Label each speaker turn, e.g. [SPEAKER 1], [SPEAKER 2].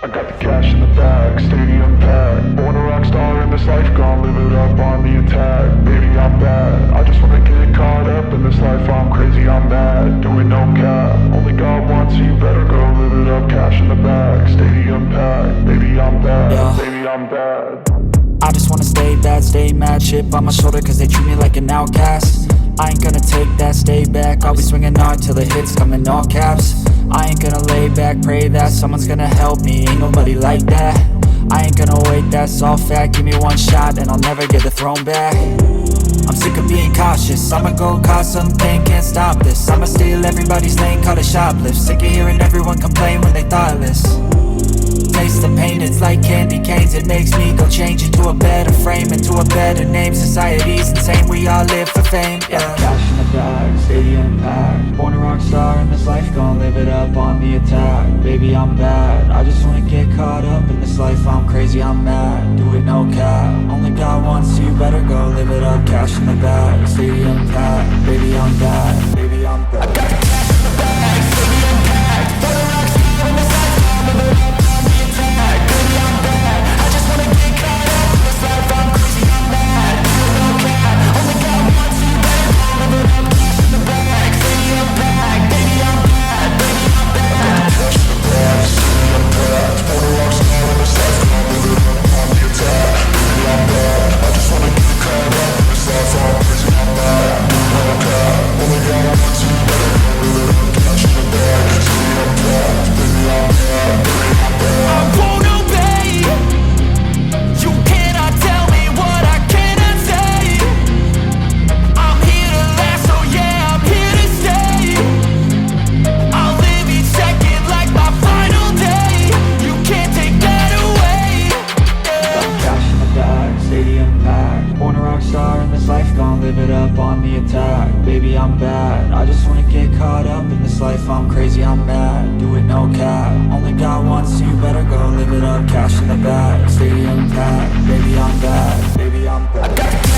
[SPEAKER 1] I got the cash in the bag, stadium packed. Born a rock star in this life, gon' live it up on the attack. Baby, I'm bad, I just wanna get caught up in this life. I'm crazy, I'm mad, doing no cap. Only God wants, so you better go live it up. Cash in the bag, stadium packed. Baby, I'm bad,
[SPEAKER 2] Yeah.
[SPEAKER 1] baby, I'm bad.
[SPEAKER 2] I just wanna stay bad, stay mad. Chip on my shoulder cause they treat me like an outcast. I ain't gonna take that, stay back. I'll be swinging hard till the hits come in all caps. I ain't gonna lay back, pray that someone's gonna help me. Ain't nobody like that. I ain't gonna wait, that's all fact. Give me one shot and I'll never get the throne back. I'm sick of being cautious, I'ma go cause something, can't stop this. I'ma steal everybody's lane, call it shoplift. Sick of hearing everyone complain when they thoughtless. Taste the pain, it's like candy canes. It makes me go change into a better frame, into a better name. Society's insane, we all live for fame, yeah. Cash in the bag, stadium packed. Born a rock star in this life, gon' live it up on the attack. Baby, I'm bad, I just wanna get caught up in this life. I'm crazy, I'm mad, do it no cap. Only God wants, so you better go live it up. Cash in the bag, stadium packed. Baby, I'm bad, baby, I'm bad. I got the cash in the bag, stadium packed. Born a rock star in this life, gon' live it up. Baby, I'm bad, I just wanna get caught up in this life. I'm crazy, I'm mad, do it no cap. Only God wants, so you better go live it up. Cash in the bag, stadium packed. Baby, I'm bad, baby, I'm bad.